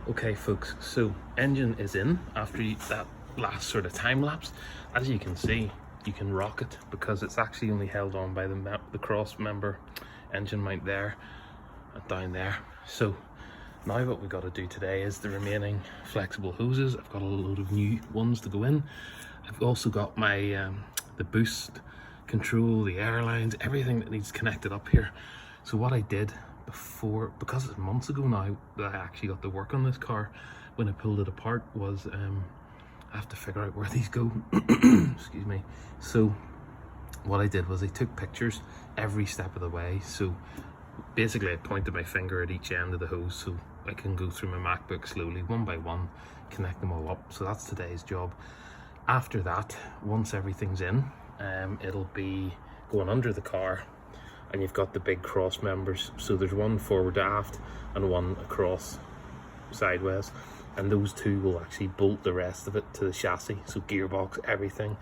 Okay folks, so engine is in after that last sort of time lapse. As you can see, you can rock it because it's actually only held on by the cross member engine mount there and down there. So now what we've got to do today is the remaining flexible hoses. I've got a load of new ones to go in. I've also got my the boost control, the air lines, everything that needs connected up here. So what I did before, because it's months ago now that I actually got to work on this car, when I pulled it apart, was I have to figure out where these go. Excuse me. So what I did was I took pictures every step of the way. So basically I pointed my finger at each end of the hose so I can go through my MacBook slowly, one by one, connect them all up. So that's today's job. After that, once everything's in, it'll be going under the car, and you've got the big cross members. So there's one forward to aft and one across sideways, and those two will actually bolt the rest of it to the chassis. So gearbox, everything,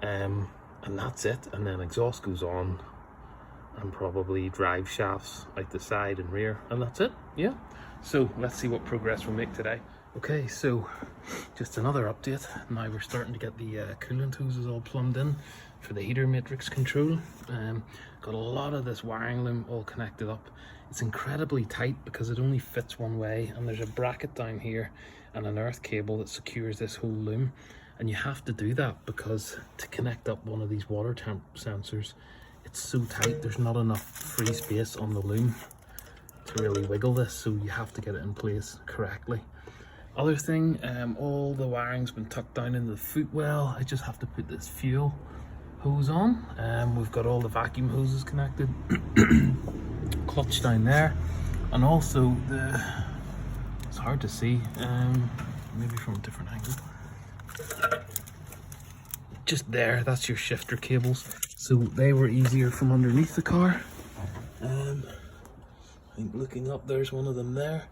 and that's it. And then exhaust goes on, and probably drive shafts out the side and rear, and that's it. Yeah, so let's see what progress we'll make today. Okay, so just another update. Now we're starting to get the coolant hoses all plumbed in for the heater matrix control. Got a lot of this wiring loom all connected up. It's incredibly tight because it only fits one way, and there's a bracket down here and an earth cable that secures this whole loom. And you have to do that because to connect up one of these water temp sensors, it's so tight, there's not enough free space on the loom to really wiggle this, so you have to get it in place correctly. Other thing, all the wiring's been tucked down into the footwell. I just have to put this fuel hose on. We've got all the vacuum hoses connected, clutch down there, and also it's hard to see, maybe from a different angle. Just there, that's your shifter cables. So they were easier from underneath the car. I think looking up, there's one of them there,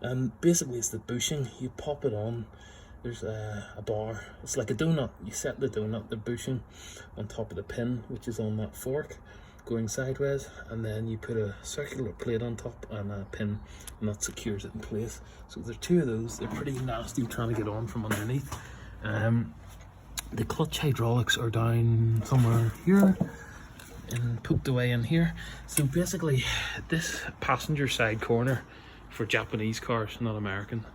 and basically it's the bushing. You pop it on, there's a bar, it's like a donut. You set the donut, the bushing, on top of the pin, which is on that fork going sideways, and then you put a circular plate on top and a pin, and that secures it in place. So there's two of those. They're pretty nasty trying to get on from underneath. The clutch hydraulics are down somewhere here and poked away in here. So basically this passenger side corner for Japanese cars, not American,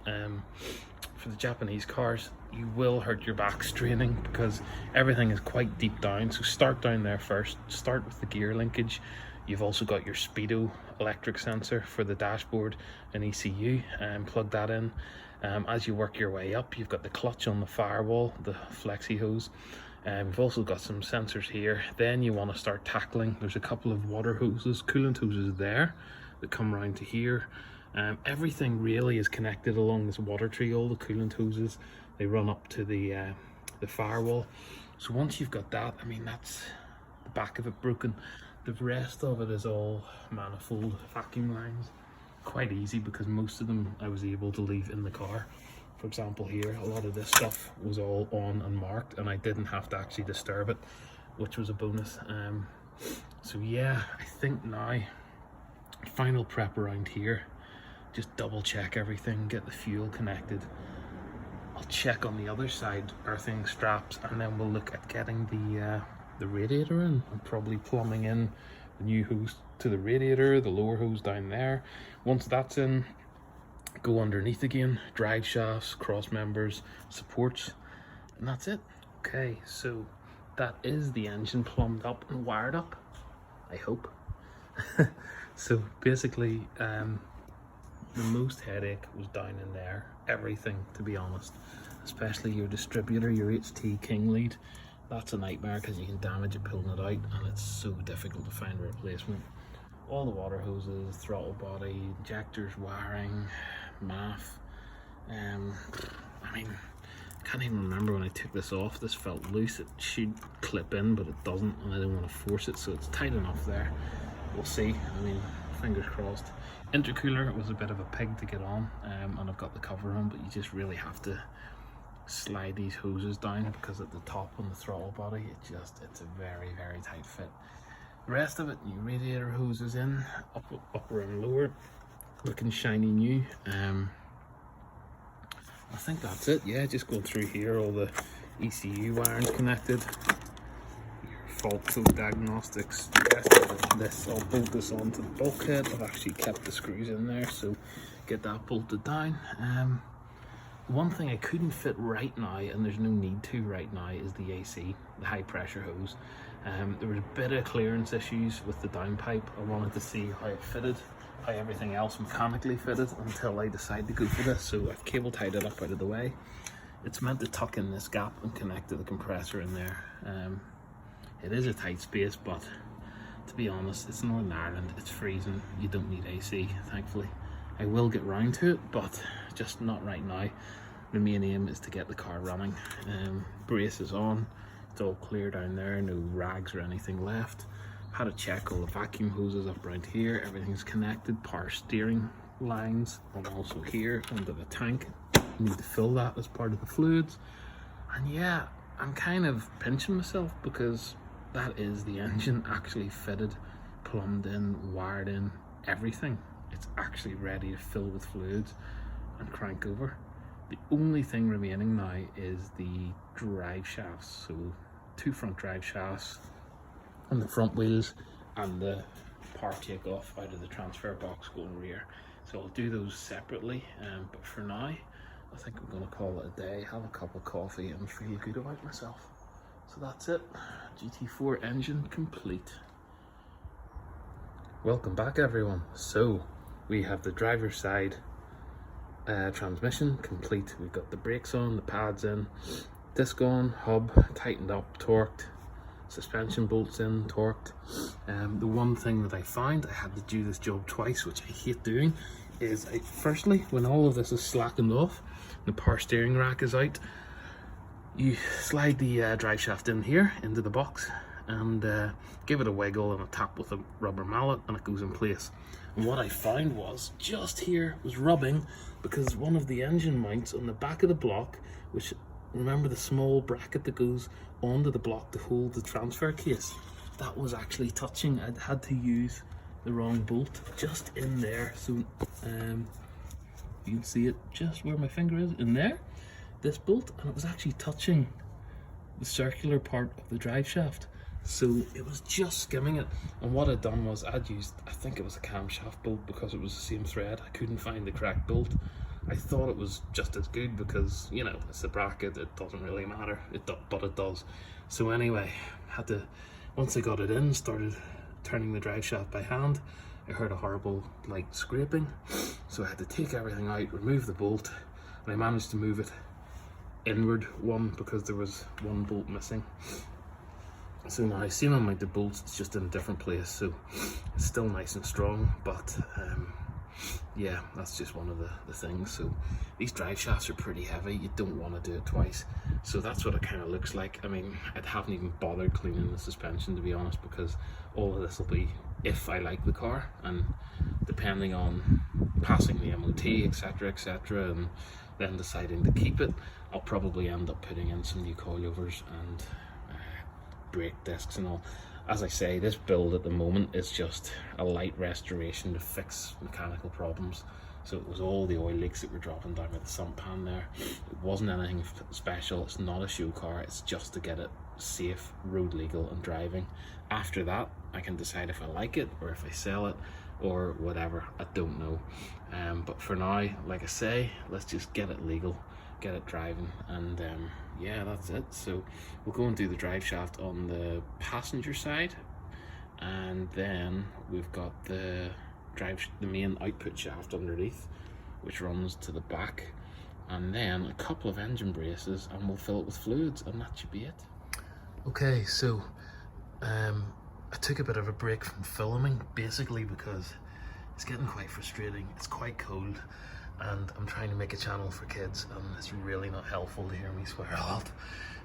for the Japanese cars, you will hurt your back straining because everything is quite deep down. So start down there first, start with the gear linkage. You've also got your speedo electric sensor for the dashboard and ECU, and plug that in. As you work your way up, you've got the clutch on the firewall, the flexi hose. We've also got some sensors here. Then you want to start tackling. There's a couple of water hoses, coolant hoses there that come around to here. Everything really is connected along this water tree. All the coolant hoses, they run up to the firewall. So once you've got that, I mean, that's the back of it broken. The rest of it is all manifold vacuum lines. Quite easy because most of them I was able to leave in the car. For example, here, a lot of this stuff was all on and marked, and I didn't have to actually disturb it, which was a bonus. So yeah, I think now, final prep around here, just double check everything, get the fuel connected. I'll check on the other side, earthing straps, and then we'll look at getting the radiator in, and probably plumbing in the new hose to the radiator, the lower hose down there. Once that's in, go underneath again, drive shafts, cross members, supports, and that's it. Okay, so that is the engine plumbed up and wired up, I hope. So basically, the most headache was down in there. Everything, to be honest, especially your distributor, your HT King lead. That's a nightmare because you can damage it pulling it out, and it's so difficult to find a replacement. All the water hoses, throttle body, injectors, wiring, MAF. I mean, I can't even remember when I took this off. This felt loose. It should clip in, but it doesn't, and I don't want to force it, so it's tight enough there. We'll see. I mean, fingers crossed. Intercooler was a bit of a pig to get on, and I've got the cover on, but you just really have to slide these hoses down because at the top on the throttle body, it's a very, very tight fit. The rest of it, new radiator hoses in, upper and lower, looking shiny new. I think that's it. Yeah, just going through here, all the ECU wiring's connected. Your fault code diagnostics. This, I'll bolt this onto the bulkhead. I've actually kept the screws in there, so get that bolted down. One thing I couldn't fit right now, and there's no need to right now, is the AC, the high pressure hose. There was a bit of clearance issues with the downpipe. I wanted to see how it fitted, how everything else mechanically fitted, until I decided to go for this. So I've cable tied it up out of the way. It's meant to tuck in this gap and connect to the compressor in there. It is a tight space, but to be honest, it's Northern Ireland, it's freezing, you don't need AC, thankfully. I will get round to it, but just not right now. The main aim is to get the car running. Brace is on, it's all clear down there, no rags or anything left. Had to check all the vacuum hoses up around here, everything's connected, power steering lines, and also here under the tank. Need to fill that as part of the fluids. And yeah, I'm kind of pinching myself because that is the engine actually fitted, plumbed in, wired in, everything. It's actually ready to fill with fluids and crank over. The only thing remaining now is the drive shafts. So 2 front drive shafts on the front wheels and the power takeoff out of the transfer box going rear. So I'll do those separately, but for now I think I'm going to call it a day, have a cup of coffee and feel good about myself. So that's it, GT4 engine complete. Welcome back everyone. So we have the driver's side transmission complete. We've got the brakes on, the pads in, disc on, hub tightened up, torqued, suspension bolts in, torqued. The one thing that I found, I had to do this job twice, which I hate doing, is firstly, when all of this is slackened off, the power steering rack is out, you slide the drive shaft in here into the box and give it a wiggle and a tap with a rubber mallet and it goes in place. And what I found was just here was rubbing because one of the engine mounts on the back of the block, which, remember the small bracket that goes onto the block to hold the transfer case, that was actually touching. I'd had to use the wrong bolt just in there. So you can see it just where my finger is in there, this bolt, and it was actually touching the circular part of the drive shaft. So it was just skimming it. And what I'd done was I'd used, I think it was a camshaft bolt because it was the same thread. I couldn't find the correct bolt. I thought it was just as good because, you know, it's a bracket, it doesn't really matter, but it does. So anyway, had to, once I got it in, started turning the drive shaft by hand, I heard a horrible light scraping. So I had to take everything out, remove the bolt, and I managed to move it inward one because there was one bolt missing. So now same amount of bolts, it's just in a different place, so it's still nice and strong, but yeah, that's just one of the things. So these drive shafts are pretty heavy, you don't want to do it twice. So that's what it kind of looks like. I mean, I haven't even bothered cleaning the suspension, to be honest, because all of this will be if I like the car, and depending on passing the MOT, etc, and then deciding to keep it, I'll probably end up putting in some new coilovers and brake discs and all. As I say, this build at the moment is just a light restoration to fix mechanical problems. So it was all the oil leaks that were dropping down with the sump pan there. It wasn't anything special, it's not a show car, it's just to get it safe, road legal and driving. After that, I can decide if I like it or if I sell it or whatever, I don't know. But for now, like I say, let's just get it legal, get it driving, and yeah, that's it. So we'll go and do the drive shaft on the passenger side, and then we've got the main output shaft underneath, which runs to the back, and then a couple of engine braces, and we'll fill it with fluids, and that should be it. Okay, so I took a bit of a break from filming, basically because it's getting quite frustrating, it's quite cold, and I'm trying to make a channel for kids and it's really not helpful to hear me swear a lot.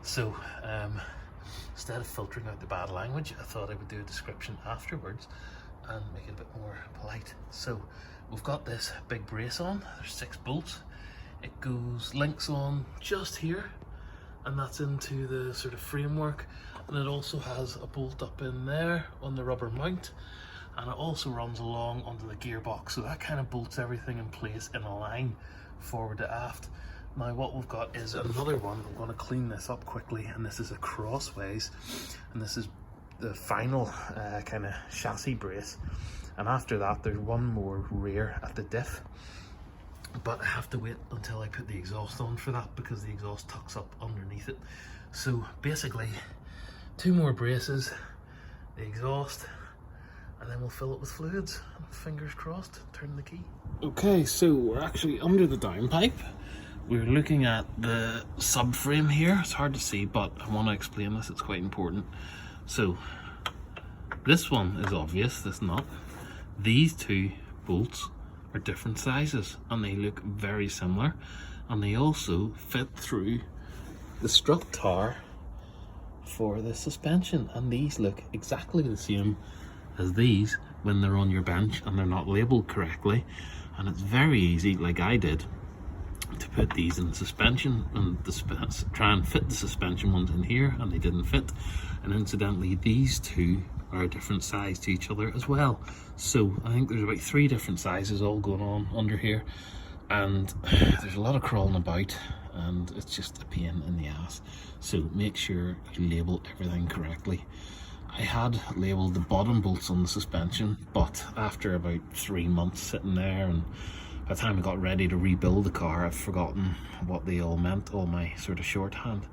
So instead of filtering out the bad language, I thought I would do a description afterwards and make it a bit more polite. So we've got this big brace on, there's 6 bolts, it links on just here, and that's into the sort of framework, and it also has a bolt up in there on the rubber mount, and it also runs along onto the gearbox, so that kind of bolts everything in place in a line forward to aft. Now what we've got is another one. I'm going to clean this up quickly, and this is a crossways, and this is the final kind of chassis brace. And after that there's one more rear at the diff, but I have to wait until I put the exhaust on for that because the exhaust tucks up underneath it. So basically 2 more braces, the exhaust, and then we'll fill it with fluids. Fingers crossed, turn the key. Okay, so we're actually under the downpipe. We're looking at the subframe here. It's hard to see, but I want to explain this, it's quite important. So this one is obvious, this nut. These 2 bolts are different sizes and they look very similar, and they also fit through the strut tower for the suspension, and these look exactly the same as these when they're on your bench and they're not labeled correctly. And it's very easy, like I did, to put these in the suspension and try and fit the suspension ones in here, and they didn't fit. And incidentally, these 2 are a different size to each other as well. So I think there's about 3 different sizes all going on under here, and there's a lot of crawling about, and it's just a pain in the ass. So make sure you label everything correctly. I had labelled the bottom bolts on the suspension, but after about 3 months sitting there, and by the time I got ready to rebuild the car, I've forgotten what they all meant, all my sort of shorthand.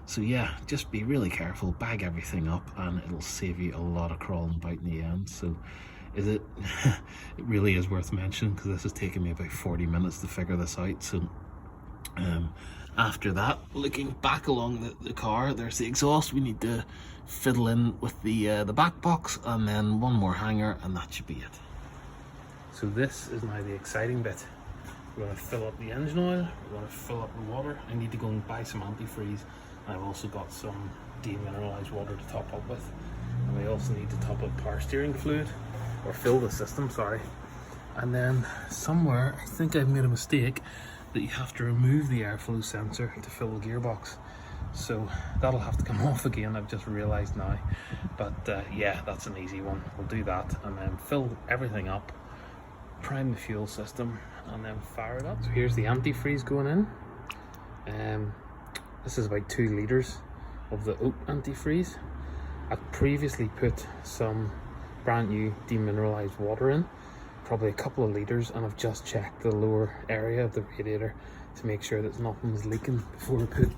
So yeah, just be really careful, bag everything up, and it'll save you a lot of crawling about in the end. So it really is worth mentioning, because this has taken me about 40 minutes to figure this out. So after that, looking back along the car, there's the exhaust. We need to fiddle in with the back box, and then one more hanger, and that should be it. So this is now the exciting bit. We're going to fill up the engine oil, we're going to fill up the water. I need to go and buy some antifreeze. I've also got some demineralized water to top up with, and we also need to top up power steering fluid, or fill the system, sorry. And then somewhere, I think I've made a mistake, that you have to remove the airflow sensor to fill the gearbox. So that'll have to come off again, I've just realized now. But yeah, that's an easy one. We'll do that, and then fill everything up, prime the fuel system, and then fire it up. So here's the antifreeze going in. This is about 2 litres of the oat antifreeze. I've previously put some brand new demineralized water in, probably a couple of litres, and I've just checked the lower area of the radiator to make sure that nothing's leaking before I put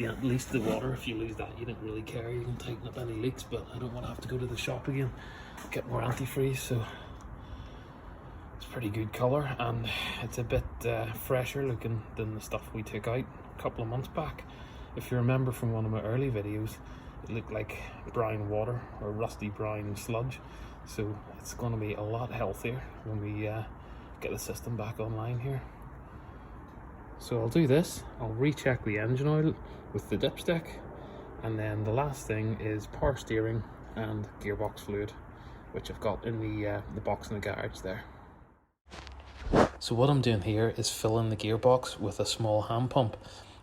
at least the water. If you lose that, you don't really care, you can tighten up any leaks, but I don't want to have to go to the shop again, get more antifreeze. So it's pretty good colour, and it's a bit fresher looking than the stuff we took out a couple of months back. If you remember from one of my early videos, it looked like brown water or rusty brown sludge. So it's going to be a lot healthier when we get the system back online here. So I'll do this, I'll recheck the engine oil with the dipstick, and then the last thing is power steering and gearbox fluid, which I've got in the box in the garage there. So what I'm doing here is filling the gearbox with a small hand pump.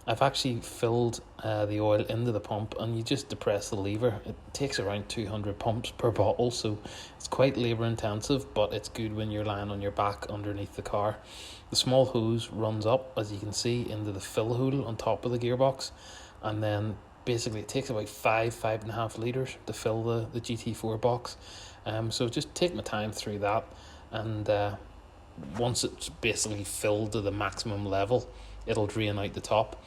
I've actually filled the oil into the pump, and you just depress the lever. It takes around 200 pumps per bottle, so it's quite labour intensive, but it's good when you're lying on your back underneath the car. The small hose runs up, as you can see, into the fill hole on top of the gearbox, and then basically it takes about 5.5 litres to fill the GT4 box. So just take my time through that, and once it's basically filled to the maximum level, it'll drain out the top.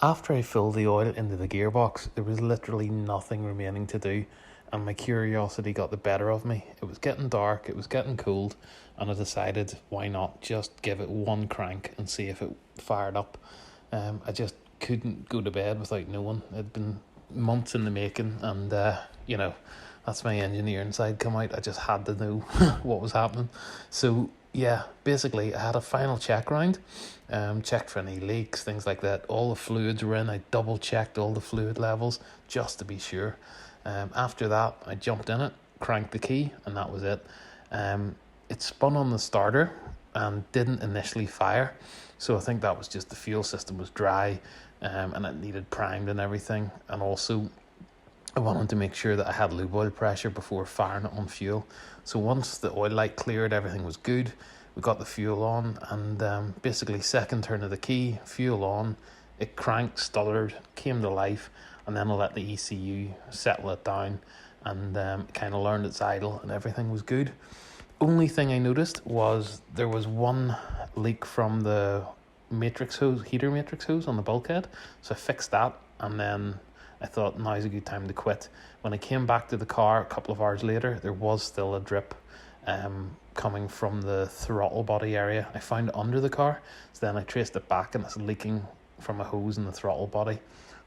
After I filled the oil into the gearbox, there was literally nothing remaining to do, and my curiosity got the better of me. It was getting dark, it was getting cold, and I decided, why not just give it one crank and see if it fired up. I just couldn't go to bed without knowing. It'd been months in the making, and you know, that's my engineering side come out. I just had to know what was happening. So yeah, basically I had a final check round, checked for any leaks, things like that. All the fluids were in. I double checked all the fluid levels just to be sure. After that, I jumped in it, cranked the key, and that was it. It spun on the starter and didn't initially fire, so I think that was just the fuel system was dry, and it needed primed and everything. And also I wanted to make sure that I had lube oil pressure before firing it on fuel. So once the oil light cleared, everything was good. we got the fuel on, and basically second turn of the key, fuel on, it cranked, stuttered, came to life, and then I let the ECU settle it down, and kind of learned its idle, and everything was good. Only thing I noticed was there was one leak from the matrix hose, heater matrix hose on the bulkhead, so I fixed that, and then I thought now's a good time to quit. When I came back to the car a couple of hours later, there was still a drip coming from the throttle body area. I found it under the car, so then I traced it back, and it's leaking from a hose in the throttle body.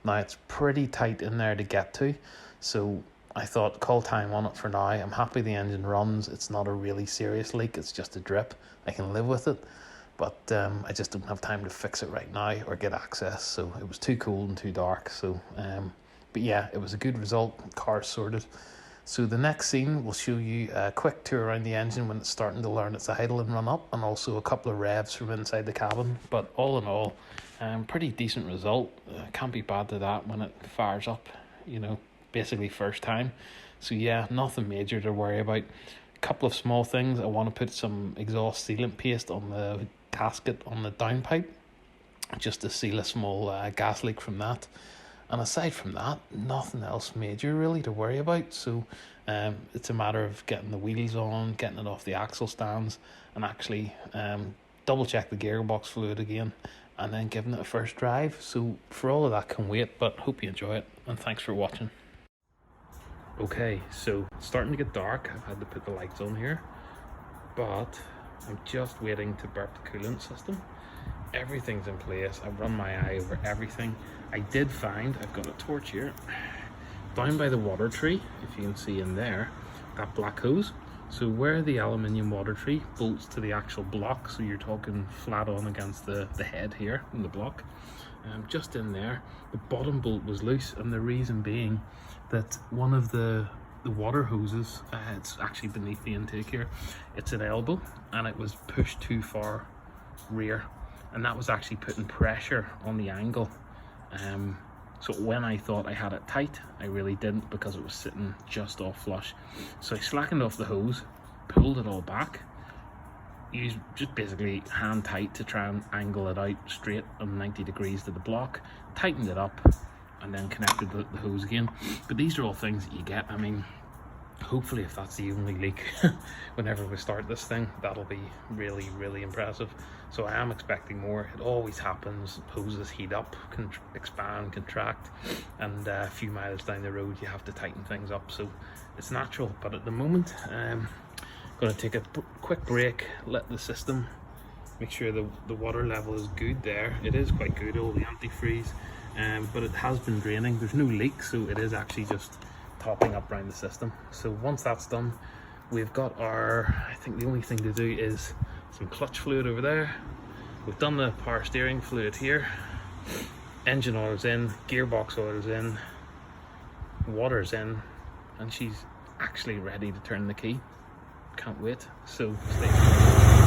Now it's pretty tight in there to get to, so I thought call time on it for now. I'm happy the engine runs. It's not a really serious leak, it's just a drip. I can live with it, but I just don't have time to fix it right now or get access, so it was too cold and too dark. So but yeah, it was a good result. Car sorted. So the next scene will show you a quick tour around the engine when it's starting to learn its idle and run up, and also a couple of revs from inside the cabin. But all in all, pretty decent result. Can't be bad to that when it fires up, you know, basically first time. So yeah, nothing major to worry about. A couple of small things. I want to put some exhaust sealant paste on the gasket on the downpipe, just to seal a small gas leak from that. And aside from that, nothing else major really to worry about. So it's a matter of getting the wheels on, getting it off the axle stands, and actually double check the gearbox fluid again, and then giving it a first drive. So for all of that can wait, but hope you enjoy it, and thanks for watching. Okay, so it's starting to get dark. I've had to put the lights on here, but I'm just waiting to burp the coolant system. Everything's in place. I've run my eye over everything. I did find, I've got a torch here, down by the water tree, if you can see in there, that black hose. So where the aluminium water tree bolts to the actual block, so you're talking flat on against the head here in the block, just in there, the bottom bolt was loose, and the reason being that one of the water hoses, it's actually beneath the intake here, it's an elbow, and it was pushed too far rear, and that was actually putting pressure on the angle. So when I thought I had it tight, I really didn't, because it was sitting just off flush. So I slackened off the hose, pulled it all back, used just basically hand tight to try and angle it out straight on 90 degrees to the block, tightened it up, and then connected the hose again. But these are all things that you get. I mean, hopefully if that's the only leak whenever we start this thing, that'll be really, really impressive. So I am expecting more. It always happens. Hoses heat up, expand, contract, and a few miles down the road you have to tighten things up, so it's natural. But at the moment, I'm going to take a quick break, let the system, make sure the water level is good there. It is quite good, all the antifreeze, but it has been draining. There's no leak, so it is actually just topping up around the system. So once that's done, we've got our, I think the only thing to do is some clutch fluid over there. We've done the power steering fluid here, engine oil's in, gearbox oil's in, water's in, and she's actually ready to turn the key. Can't wait, so stay tuned.